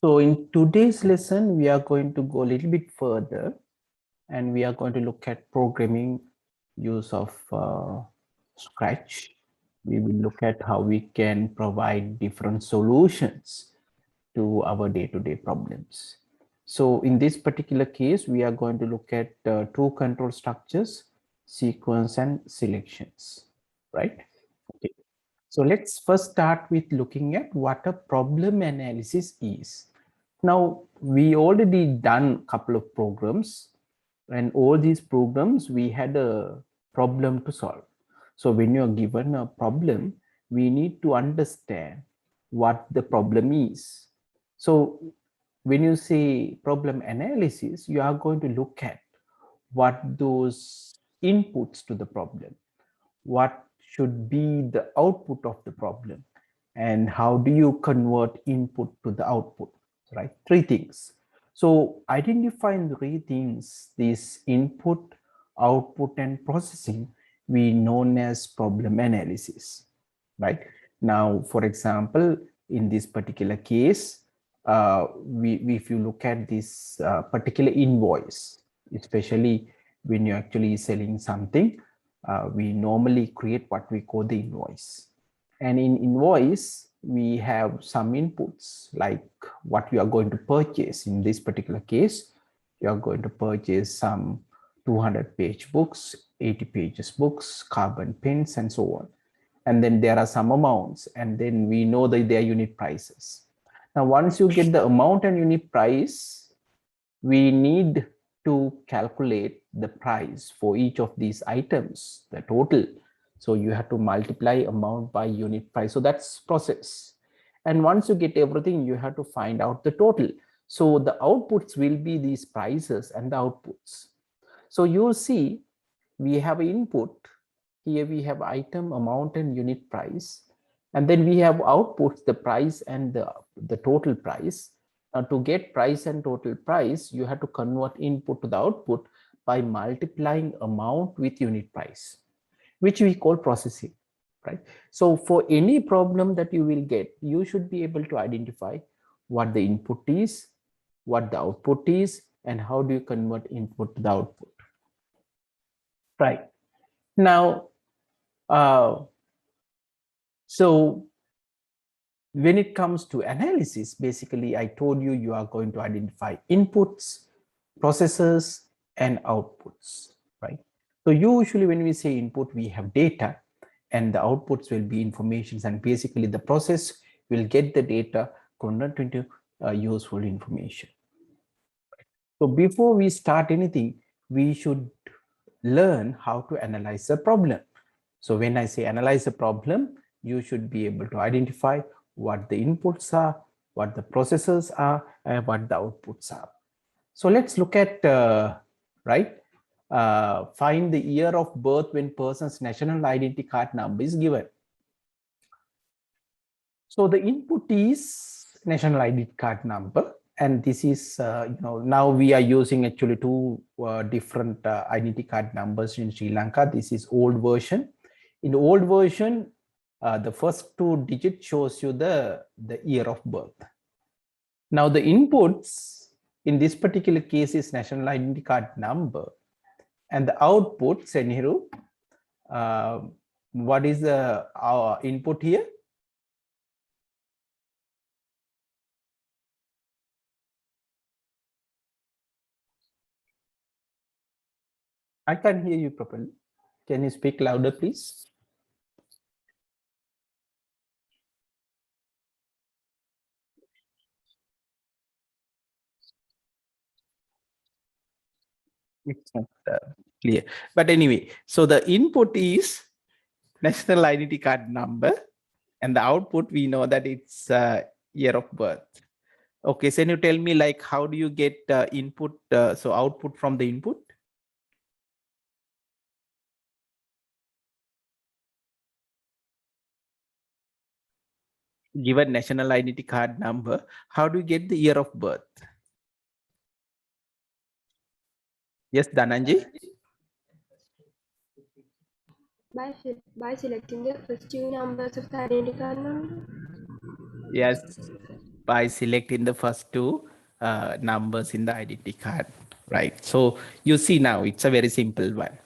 So in today's lesson, we are going to go a little bit further and we are going to look at programming use of Scratch. We will look at how we can provide different solutions to our day-to-day problems. So in this particular case, we are going to look at two control structures, sequence and selections, right? Okay. So let's first start with looking at what a problem analysis is. Now, we already done a couple of programs, and all these programs, we had a problem to solve. So when you're given a problem, we need to understand what the problem is. So when you say problem analysis, you are going to look at what those inputs to the problem, what should be the output of the problem, and how do you convert input to the output, right? Three things. So identifying three things, this input, output, and processing, we known as problem analysis, right? Now, for example, in this particular case, if you look at this particular invoice, especially when you're actually selling something, we normally create what we call the invoice. And in invoice, we have some inputs like what you are going to purchase. In this particular case, you are going to purchase some 200-page books, 80 pages books, carbon pens, and so on. And then there are some amounts, and then we know that they are unit prices. Now, once you get the amount and unit price, we need to calculate the price for each of these items, the total. So you have to multiply amount by unit price. So that's process. And once you get everything, you have to find out the total. So the outputs will be these prices and the outputs. So you see, we have input. Here we have item, amount, and unit price. And then we have outputs, the price and the total price. Now to get price and total price, you have to convert input to the output by multiplying amount with unit price, which we call processing, right? So for any problem that you will get, you should be able to identify what the input is, what the output is, and how do you convert input to the output, right? Now, so when it comes to analysis, basically, I told you, you are going to identify inputs, processes, and outputs, right? So usually when we say input, we have data, and the outputs will be informations, and basically the process will get the data converted into useful information. So before we start anything, we should learn how to analyze a problem. So when I say analyze a problem, you should be able to identify what the inputs are, what the processes are, and what the outputs are. So let's look at, find the year of birth when person's national identity card number is given. So the input is national ID card number, and this is, now we are using actually two different identity card numbers in Sri Lanka. This is old version. In the old version, the first two digits shows you the year of birth. Now the inputs in this particular case is national identity card number, and the output, Senhiru, what is the input here? I can't hear you properly. Can you speak louder, please? It's not clear. But anyway, so the input is national identity card number, and the output, we know that it's year of birth. Okay, so can you tell me, like, how do you get input, so output from the input? Given national identity card number, how do you get the year of birth? Yes, Dhananjay? By selecting the first two numbers of the identity card number. Yes, by selecting the first two numbers in the identity card, right? So you see now it's a very simple one.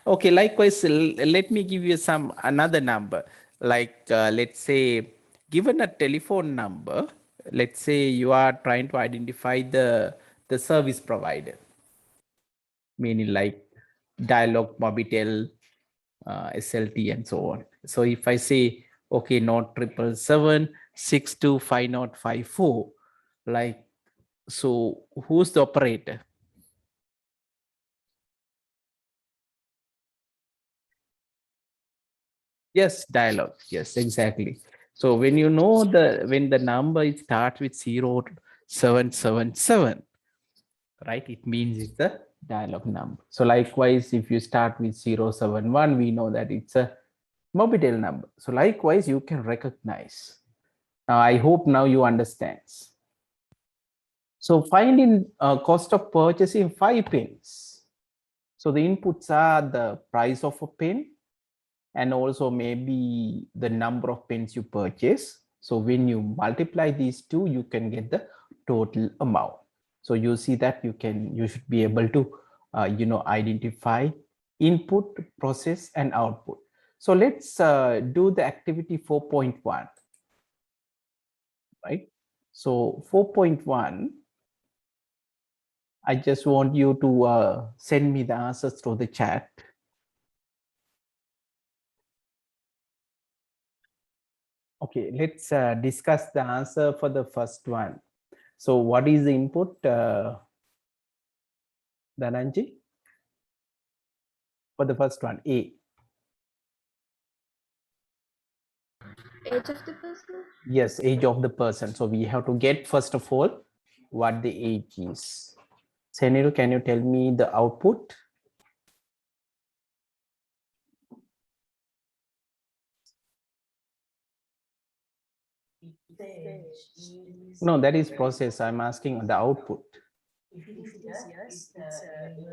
Okay, likewise, let me give you another number. Like let's say, given a telephone number, let's say you are trying to identify the service provider, meaning like Dialog, Mobitel, SLT, and so on. So if I say, okay, note 777-625054, like, so who's the operator? Yes, Dialog. Yes, exactly. So when you know when the number starts with 0777, right, it means it's a Dialog number. So likewise, if you start with 071, we know that it's a Mobitel number. So likewise, you can recognize. Now, I hope now you understand. So finding cost of purchasing 5 pins. So the inputs are the price of a pin and also maybe the number of pins you purchase. So when you multiply these two, you can get the total amount. So you see that you should be able to identify input, process, and output. So let's do the activity 4.1, right? So 4.1, I just want you to send me the answers through the chat. Okay, let's discuss the answer for the first one. So what is the input, Dhananjay? For the first one, A. Age of the person? Yes, age of the person. So we have to get, first of all, what the age is. Seniru, can you tell me the output? No, that is process. I'm asking the output.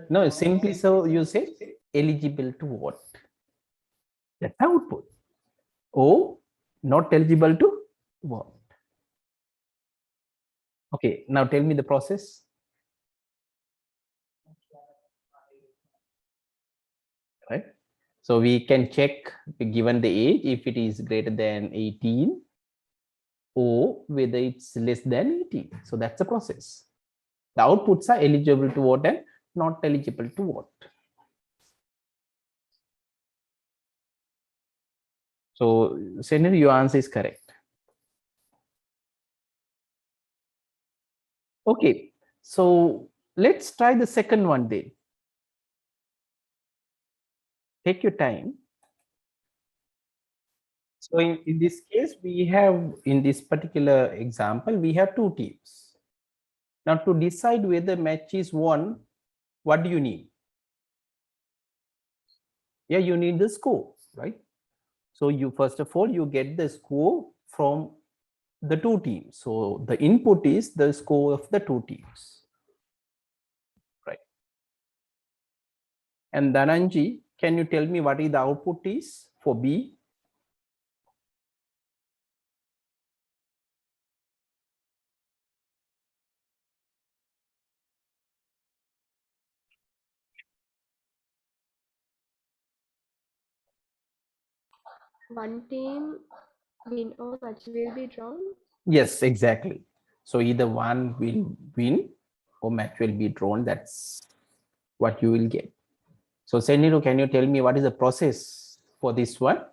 No, simply so you say eligible to what? That's output. O, not eligible to what? Okay, now tell me the process. Right? So we can check, given the age, if it is greater than 18 or whether it's less than 18. So that's the process. The outputs are eligible to vote and not eligible to vote. So Senator, your answer is correct. Okay, so let's try the second one then. Take your time. So in this case, we have, in this particular example, we have two teams. Now to decide whether match is won, what do you need? Yeah, you need the score, right? So you, first of all, you get the score from the two teams. So the input is the score of the two teams, right? And Dhananji, can you tell me what is the output is for B? One team win or match will be drawn. Yes, exactly. So either one will win or match will be drawn. That's what you will get. So Seniro, can you tell me what is the process for this one?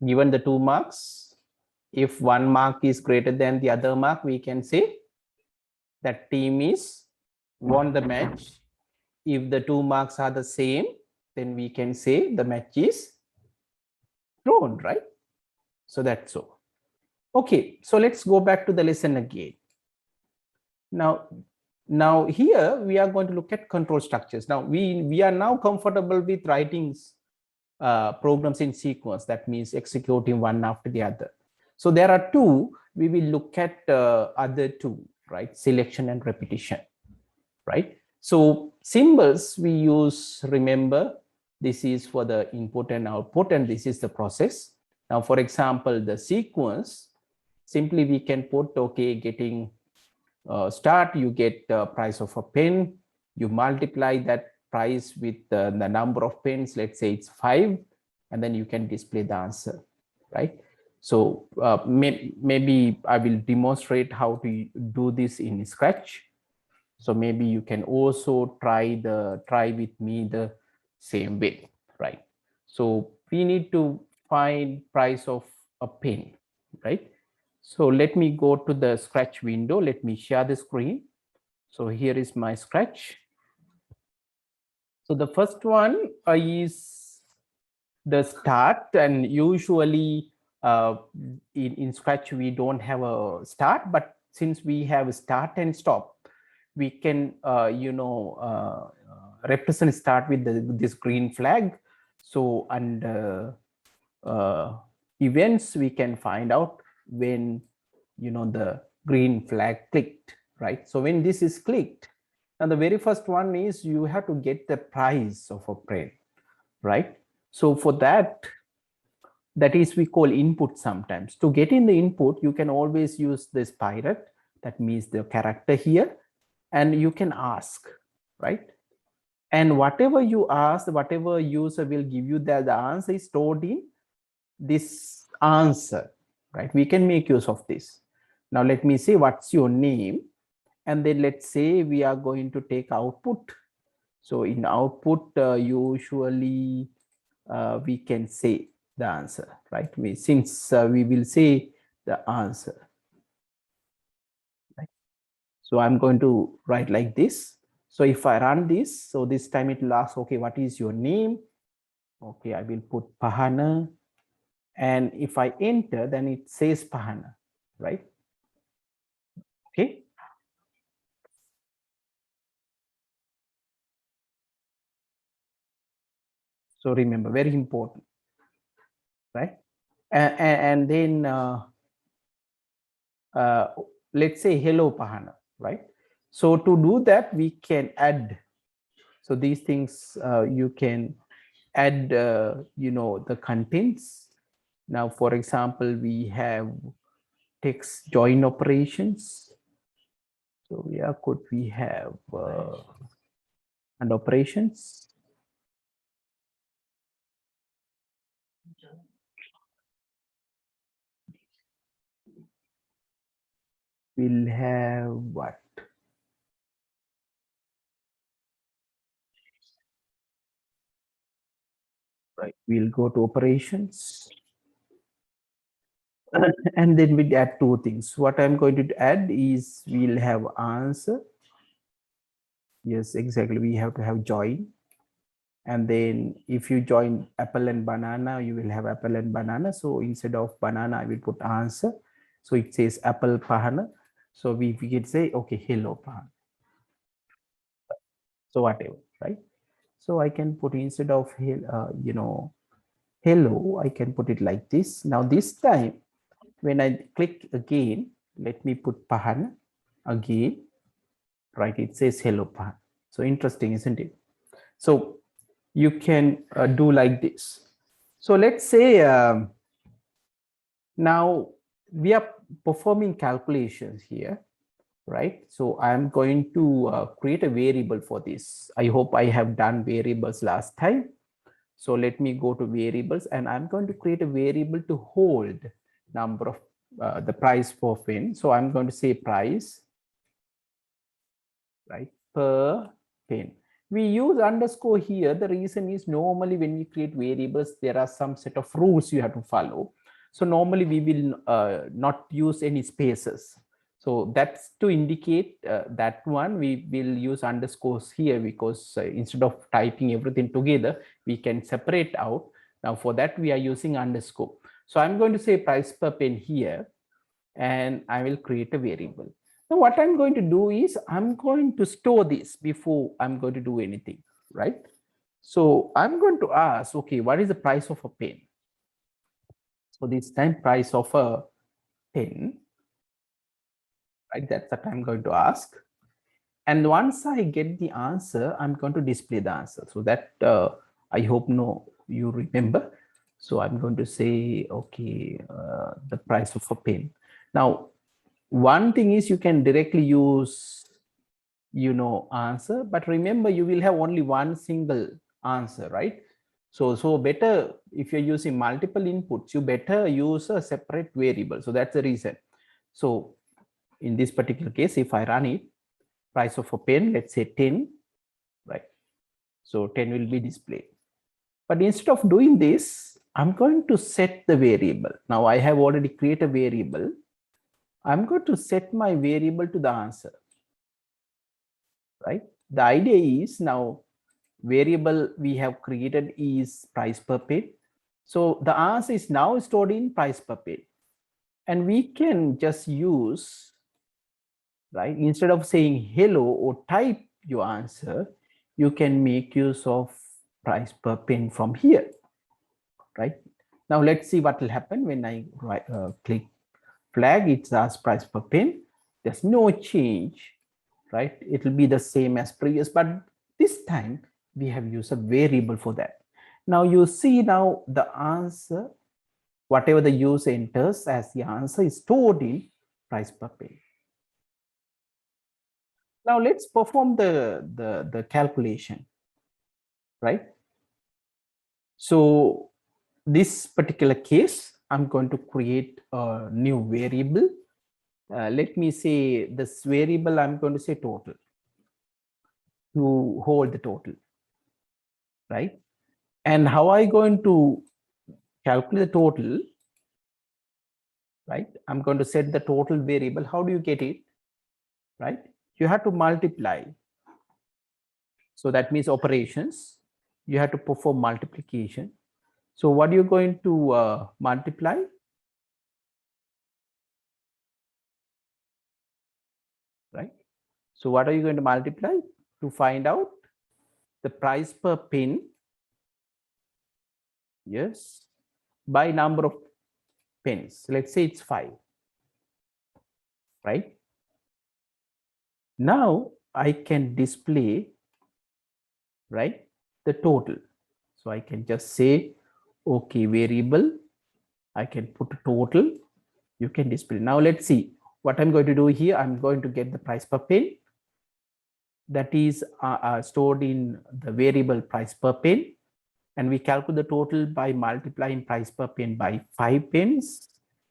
Given the 2 marks, if one mark is greater than the other mark, we can say that team is won the match. If the 2 marks are the same, then we can say the match is drawn, right? So that's so. Okay, so let's go back to the lesson again. Now here we are going to look at control structures. Now we are now comfortable with writing programs in sequence. That means executing one after the other. So there are two. We will look at other two, right? Selection and repetition, right? So symbols we use, remember, this is for the input and output, and this is the process. Now, for example, the sequence, simply we can put, okay, getting start, you get the price of a pen, you multiply that price with the number of pens, let's say it's 5, and then you can display the answer, right? So maybe I will demonstrate how to do this in Scratch. So maybe you can also try with me the same way, right? So we need to find price of a pen, right? So let me go to the Scratch window. Let me share the screen. So here is my Scratch. So the first one is the start, and usually in Scratch we don't have a start, but since we have a start and stop, we can represent start with this green flag. So under events, we can find out when the green flag clicked, right? So when this is clicked, and the very first one is you have to get the price of a pen, right? So for that is we call input. Sometimes to get in the input, you can always use this pirate, that means the character here, and you can ask, right? And whatever you ask, whatever user will give you, the answer is stored in this answer, right? We can make use of this. Now let me say, what's your name? And then let's say we are going to take output. So in output, usually we can say the answer, right? Since we will say the answer, right? So I'm going to write like this. So if I run this, so this time it will ask, okay, what is your name? Okay, I will put Pahana. And if I enter, then it says Pahana, right? Okay. So remember, very important, right? And then let's say hello Pahana, right? So to do that, we can add. So these things you can add, the contents. Now, for example, we have text join operations. So yeah, could we have and operations? We'll have what? Right, we'll go to operations. And then we add two things. What I'm going to add is we'll have answer. Yes, exactly. We have to have join. And then if you join apple and banana, you will have apple and banana. So instead of banana, I will put answer. So it says apple Pahana. So we can say, okay, hello Pahana. So whatever, right? So I can put instead of hello, I can put it like this. Now this time, when I click again, let me put Pahana again, right? It says hello Pahana. So interesting, isn't it? So you can do like this. So let's say now we are performing calculations here, right? So I'm going to create a variable for this. I hope I have done variables last time. So let me go to variables, and I'm going to create a variable to hold number of the price for pen. So I'm going to say price, right, per pen. We use underscore here. The reason is normally when we create variables, there are some set of rules you have to follow. So normally we will not use any spaces. So that's to indicate that one, we will use underscores here, because instead of typing everything together, we can separate out. Now for that, we are using underscore. So I'm going to say price per pen here, and I will create a variable. Now what I'm going to do is I'm going to store this before I'm going to do anything, right? So I'm going to ask, okay, what is the price of a pen? So this time price of a pen, right? That's what I'm going to ask. And once I get the answer, I'm going to display the answer. So that I hope you remember. So I'm going to say, okay, the price of a pen. Now, one thing is you can directly use, answer, but remember you will have only one single answer, right? So better if you're using multiple inputs, you better use a separate variable. So that's the reason. So in this particular case, if I run it, price of a pen, let's say 10, right? So 10 will be displayed. But instead of doing this, I'm going to set the variable. Now I have already created a variable. I'm going to set my variable to the answer, right? The idea is now variable we have created is price per pen. So the answer is now stored in price per pen. And we can just use, right, instead of saying hello or type your answer, you can make use of price per pen from here, right? Now let's see what will happen when I click flag. It's as price per pen. There's no change, right? It will be the same as previous, but this time we have used a variable for that. Now you see now the answer, whatever the user enters as the answer is stored in price per pen. Now let's perform the calculation, right? So this particular case, I'm going to create a new variable. Let me say this variable, I'm going to say total to hold the total, right? And how I going to calculate the total, right? I'm going to set the total variable. How do you get it, right? You have to multiply. So that means operations. You have to perform multiplication. So what are you going to multiply? Right? So what are you going to multiply to find out the price per pen? Yes, by number of pens. Let's say it's 5, right? Now I can display, right, the total. So I can just say, okay, variable, I can put a total, you can display. Now let's see what I'm going to do here. I'm going to get the price per pen that is stored in the variable price per pen, and we calculate the total by multiplying price per pen by 5 pens,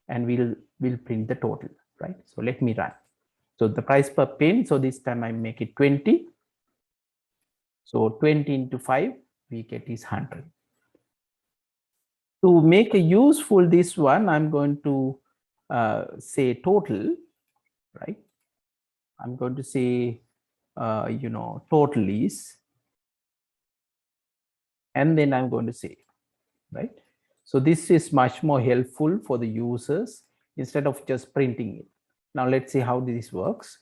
and we'll print the total, right? So let me run. So the price per pen, so this time I make it 20. So 20 into 5 we get is 100. To make a useful this one, I'm going to say total, right? I'm going to say total is, and then I'm going to say, right? So this is much more helpful for the users instead of just printing it. Now let's see how this works.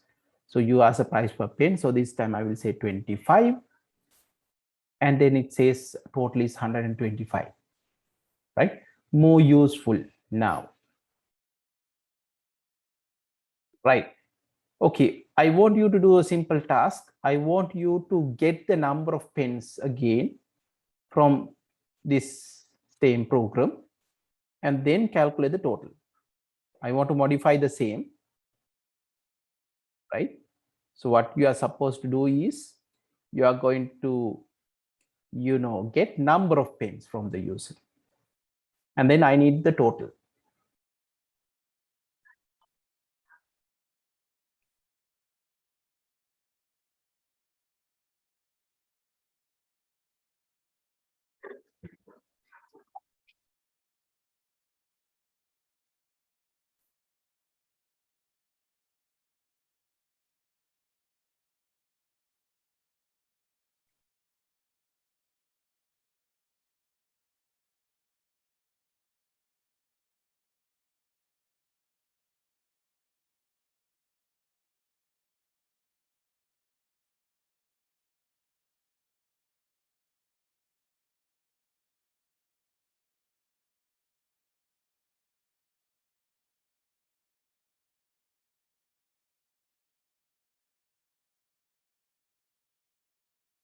So you ask a price per pen. So this time I will say 25, and then it says total is 125, right? More useful now, right? Okay, I want you to do a simple task. I want you to get the number of pens again from this same program and then calculate the total. I want to modify the same, right? So what you are supposed to do is you are going to, get number of pens from the user. And then I need the total.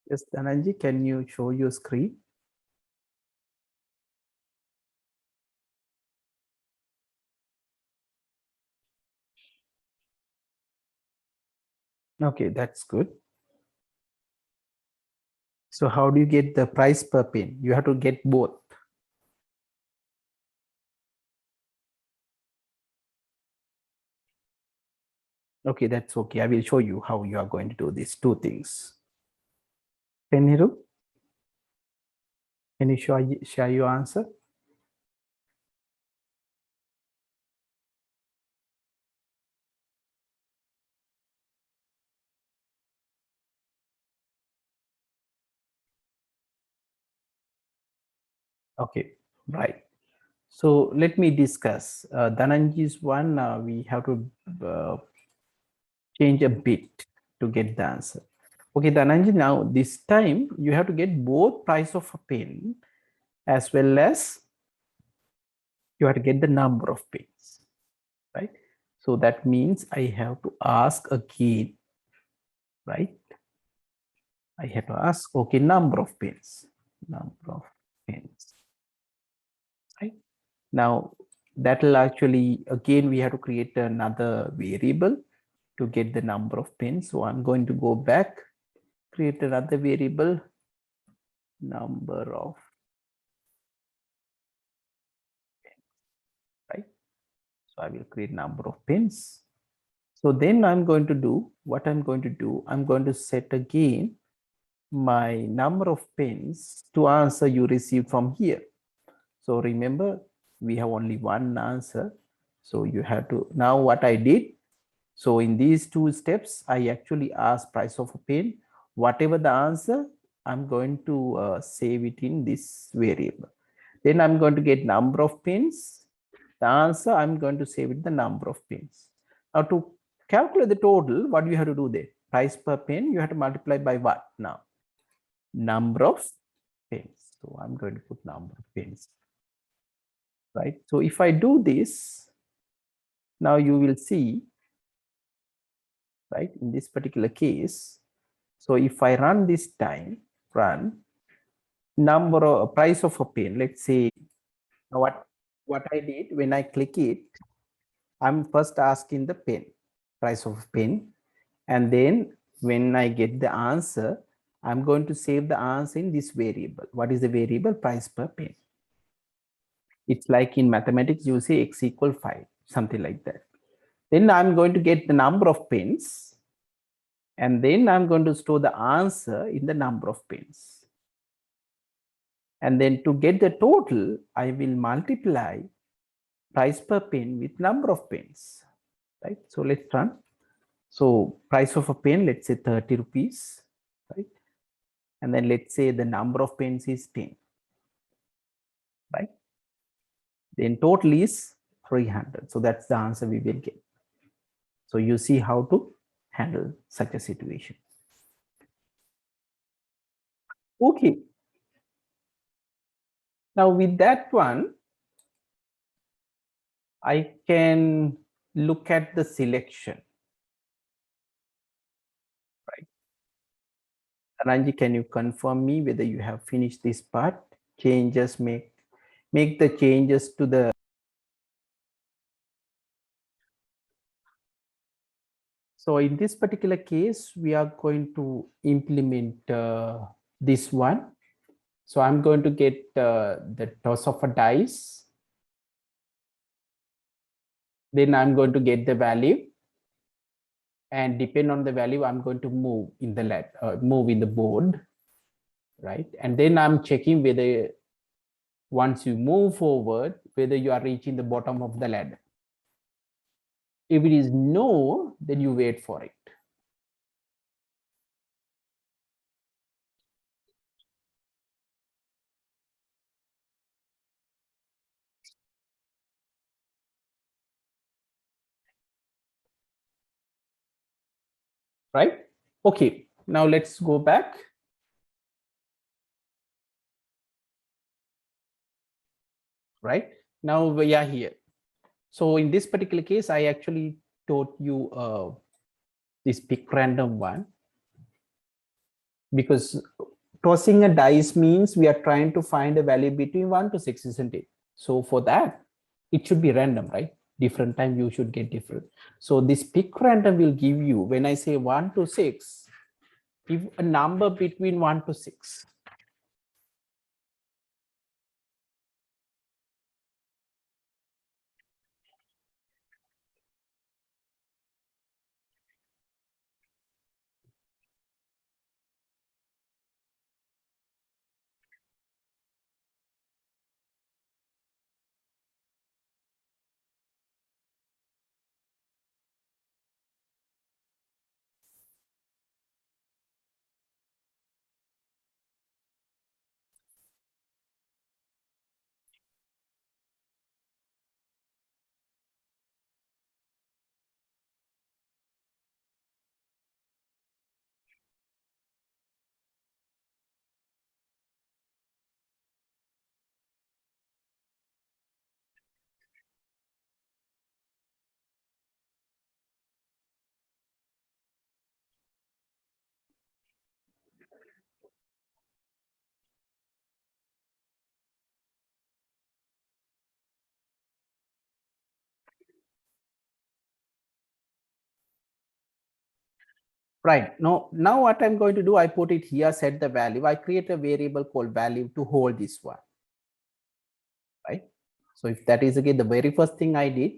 Yes, Dhananji, can you show your screen? Okay, that's good. So how do you get the price per pin? You have to get both. Okay, that's okay. I will show you how you are going to do these two things. Penhiru, can you share your answer? Okay, right. So let me discuss. Dhananji's one, we have to change a bit to get the answer. Okay, Dhananji, now this time you have to get both price of a pin as well as you have to get the number of pins, right? So that means I have to ask again, right? I have to ask, okay, number of pins, right? Now that will actually, again, we have to create another variable to get the number of pins. So I'm going to go back, create another variable, number of, right? So I will create number of pins. So then I'm going to do, what I'm going to do, I'm going to set again my number of pins to answer you received from here. So remember, we have only one answer. So you have to, now what I did, so in these two steps, I actually asked price of a pin. Whatever the answer, I'm going to save it in this variable. Then I'm going to get number of pins. The answer, I'm going to save it the number of pins. Now to calculate the total, what do you have to do there? Price per pin, you have to multiply by what now? Number of pins. So I'm going to put number of pins, right? So if I do this, now you will see, right, in this particular case. So if I run this time, run number of price of a pin, let's say what I did when I click it, I'm first asking the pin, price of pin, and then when I get the answer, I'm going to save the answer in this variable. What is the variable? Price per pin. It's like in mathematics, you say x equal 5, something like that. Then I'm going to get the number of pins, and then I'm going to store the answer in the number of pins. And then to get the total, I will multiply price per pin with number of pins, right? So let's run. So price of a pin, let's say 30 rupees, right? And then let's say the number of pins is 10, right? Then total is 300. So that's the answer we will get. So you see how to handle such a situation. Okay. Now with that one, I can look at the selection, right? Ranji, can you confirm me whether you have finished this part? Changes, make the changes to the. So in this particular case, we are going to implement this one. So I'm going to get the toss of a dice. Then I'm going to get the value. And depend on the value, I'm going to move in the move in the board, right? And then I'm checking whether once you move forward, whether you are reaching the bottom of the ladder. If it is no, then you wait for it. Right? Okay, now let's go back. Right? Now we are here. So in this particular case, I actually taught you this pick random one, because tossing a dice means we are trying to find a value between 1 to 6, isn't it? So for that, it should be random, right? different time you should get different. So this pick random will give you, when I say 1 to 6, give a number between 1 to 6. Right. Now what I'm going to do, I put it here, set the value. I create a variable called value to hold this one. Right. So if that is again the very first thing I did,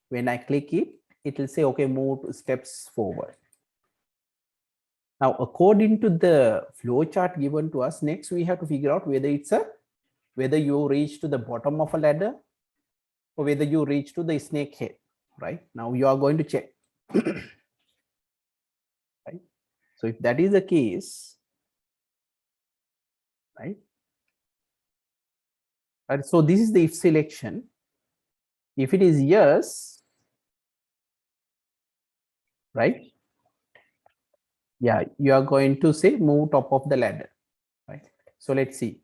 when I click it, it will say, okay, move steps forward. Now, according to the flow chart given to us, next we have to figure out whether you reach to the bottom of a ladder or whether you reach to the snake head. Right. Now you are going to check. Right. So if that is the case, right. And so this is the if selection. If it is yes, right? Yeah, you are going to say move top of the ladder, right? So let's see.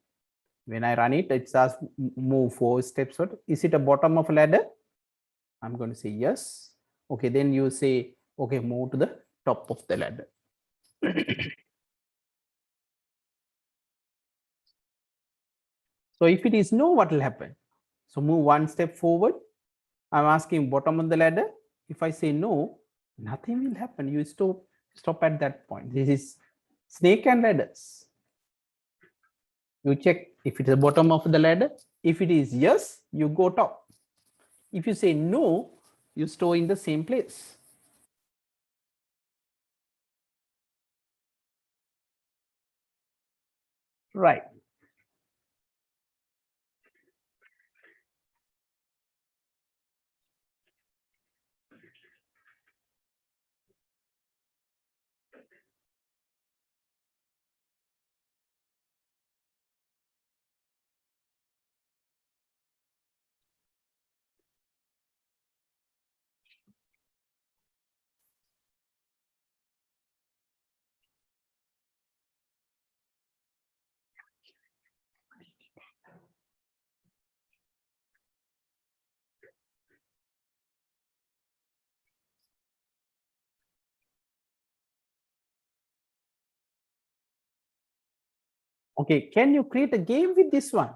When I run it, it says move 4 steps. What is it? A bottom of a ladder? I'm going to say yes. Okay, then you say okay, move to the top of the ladder. So if it is no, what will happen? So move 1 step forward. I'm asking bottom of the ladder. If I say no, nothing will happen. You stop at that point. This is snake and ladders. You check if it is the bottom of the ladder. If it is yes, you go top. If you say no, you store in the same place. Right. Okay, can you create a game with this one?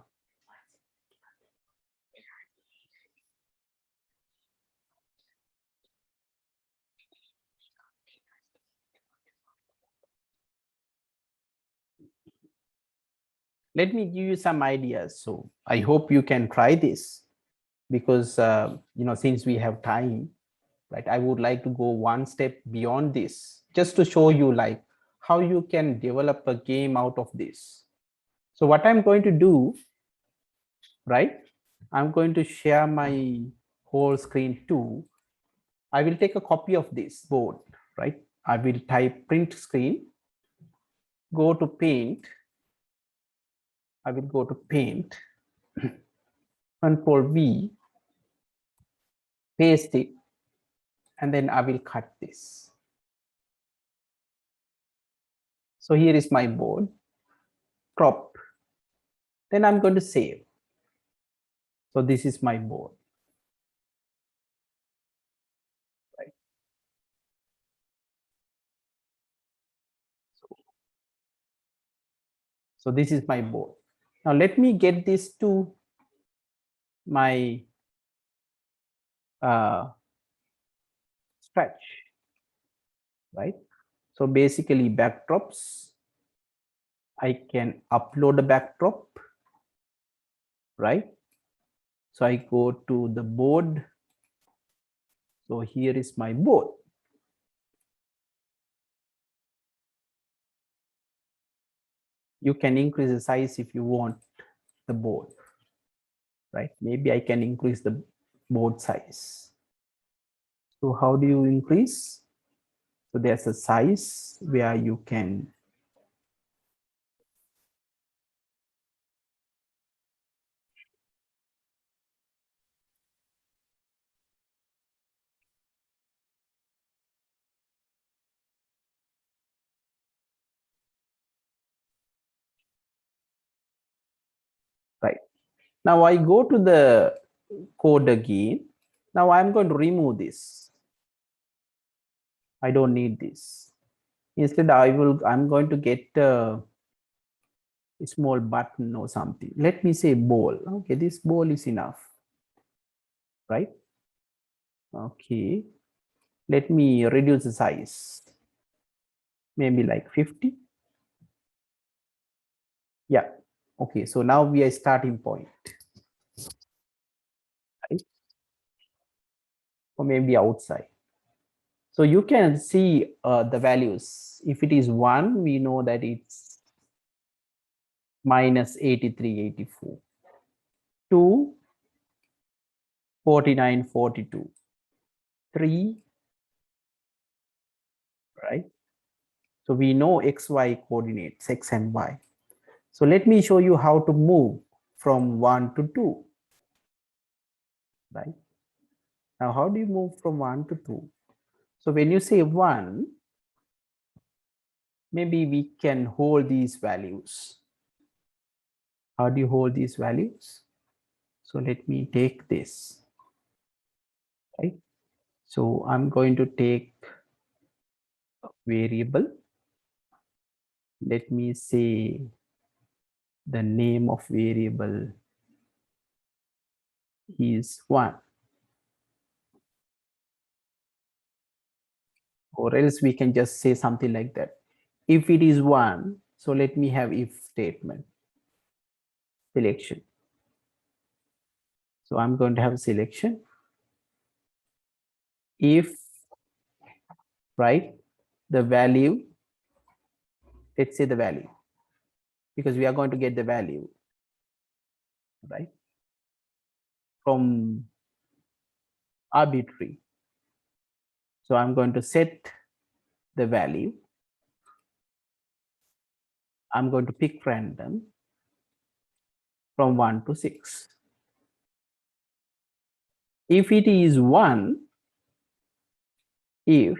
Let me give you some ideas. So I hope you can try this because since we have time, right? I would like to go one step beyond this just to show you like how you can develop a game out of this. So what I'm going to do, right? I'm going to share my whole screen too. I will take a copy of this board, right? I will type print screen, go to paint. I will go to paint, Control V, paste it, and then I will cut this. So here is my board, crop. Then I'm going to save. So this is my board. Right. So this is my board. Now let me get this to my Scratch, right? So basically backdrops, I can upload a backdrop, right? So I go to the board. So here is my board. You can increase the size if you want the board, right? Maybe I can increase the board size. So how do you increase? So there's a size where you can right. Now I go to the code again. Now I'm going to remove this. I don't need this. Instead, I'm going to get a small button or something. Let me say ball. Okay, this ball is enough, right? Okay, let me reduce the size, maybe like 50. Yeah, okay, so now we are starting point, right? Or maybe outside. So you can see the values. If it is 1, we know that it's minus 8384. 2, 49, 42. 3, right? So we know xy coordinates, x and y. So let me show you how to move from 1 to 2, right? Now, how do you move from 1 to 2? So when you say 1, maybe we can hold these values. How do you hold these values? So let me take this, right? So I'm going to take a variable. Let me say the name of variable is 1. Or else we can just say something like that. If it is 1, so let me have if statement, selection. So I'm going to have a selection. If, right, the value, let's say the value, because we are going to get the value, right, from arbitrary. So I'm going to set the value. I'm going to pick random from 1 to 6. If it is 1, if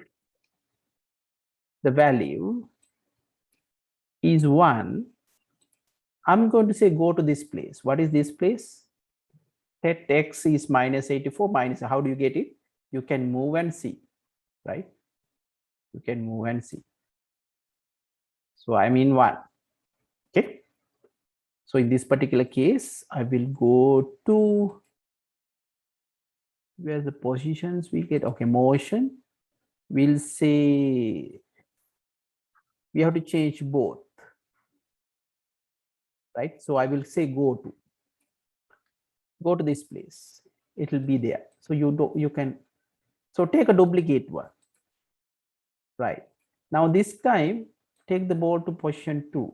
the value is 1, I'm going to say go to this place. What is this place? Set x is minus 84 minus, how do you get it? You can move and see, right? You can move and see. So I'm in 1. Okay. So in this particular case, I will go to where the positions we get. Okay, motion. We'll say we have to change both, right? So I will say go to this place. It will be there. So you can, so take a duplicate one, right? Now this time take the ball to position 2,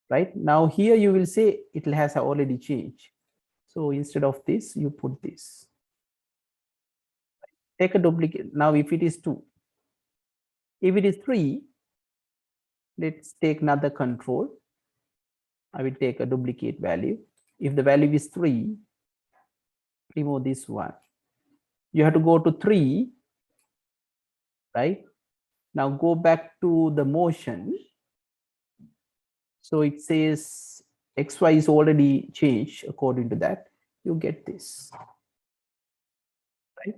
right? Now here you will say it has already changed. So instead of this, you put this. Take a duplicate. Now if it is 2, if it is 3, let's take another control. I will take a duplicate value. If the value is 3, remove this one. You have to go to 3, right? Now go back to the motion. So it says xy is already changed. According to that, you get this, right?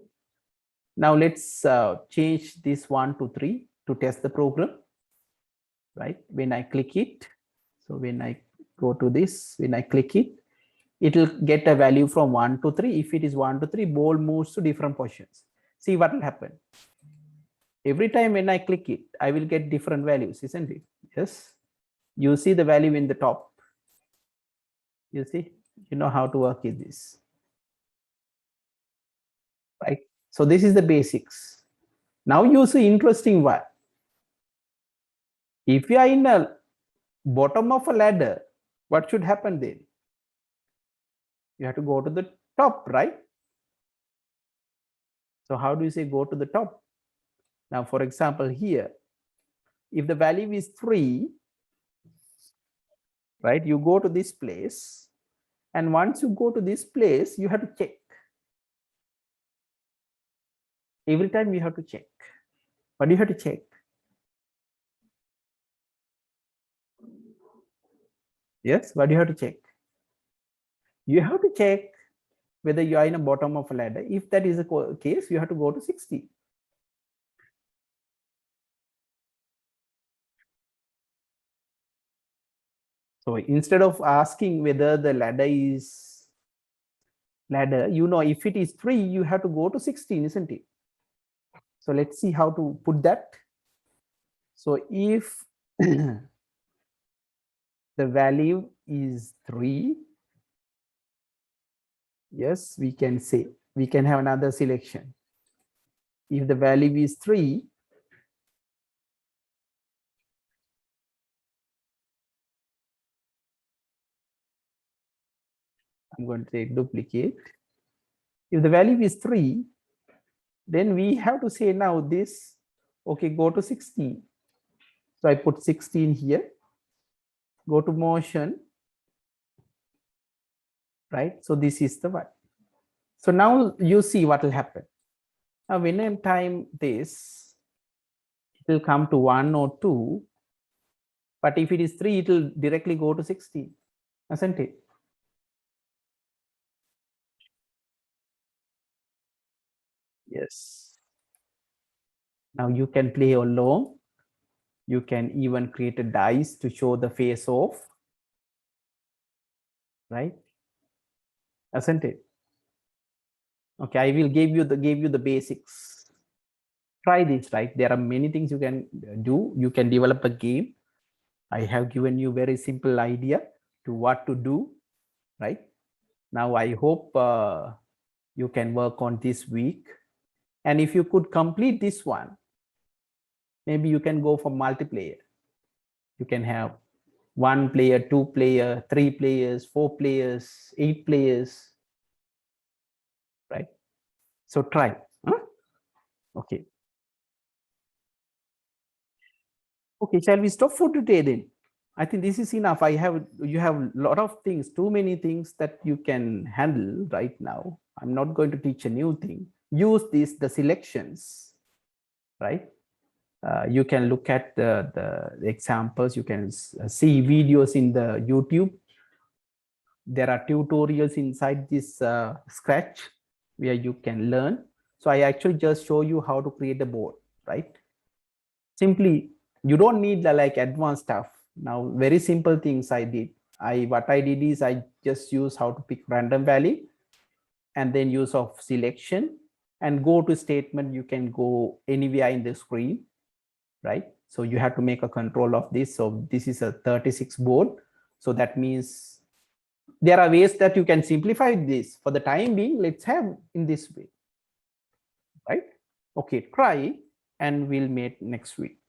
Now let's change this 1 to 3 to test the program, right? When I click it, so when I go to this, when I click it, it will get a value from 1 to 3. If it is 1 to 3, ball moves to different positions. See what will happen. Every time when I click it, I will get different values, isn't it? Yes. You see the value in the top. You see, you know how to work with this, right? So this is the basics. Now you see interesting one. If you are in a bottom of a ladder, what should happen then? You have to go to the top, right? So how do you say go to the top? Now, for example, here, if the value is 3, right, you go to this place, and once you go to this place, you have to check. Every time you have to check. What do you have to check? Yes, what do you have to check? You have to check whether you are in the bottom of a ladder. If that is the case, you have to go to 60. So instead of asking whether the ladder is ladder, you know, if it is 3, you have to go to 16, isn't it? So let's see how to put that. So if the value is 3, yes, we can say, we can have another selection. If the value is 3, I'm going to take duplicate. If the value is 3, then we have to say now this, okay, go to 16. So I put 16 here, go to motion, right? So this is the one. So now you see what will happen. Now when I time this, it will come to 1 or 2. But if it is 3, it will directly go to 16, isn't it? Yes. Now you can play along. You can even create a dice to show the face off, right? Isn't it? Okay, I will give you the basics. Try this, right? There are many things you can do. You can develop a game. I have given you very simple idea to what to do, right? Now I hope you can work on this week. And if you could complete this one, maybe you can go for multiplayer. You can have 1 player, 2 player, 3 players, 4 players, 8 players, right? So try. Huh? Okay. Okay, shall we stop for today then? I think this is enough. You have a lot of things, too many things that you can handle right now. I'm not going to teach a new thing. Use the selections, right? You can look at the examples. You can see videos in the YouTube. There are tutorials inside this Scratch where you can learn. So I actually just show you how to create a board, right? Simply, you don't need the like advanced stuff. Now, very simple things I did. What I did is I just use how to pick random value and then use of selection and go to statement. You can go anywhere in the screen, right? So you have to make a control of this. So this is a 36 board. So that means there are ways that you can simplify this. For the time being, let's have in this way, right? Okay, try and we'll meet next week.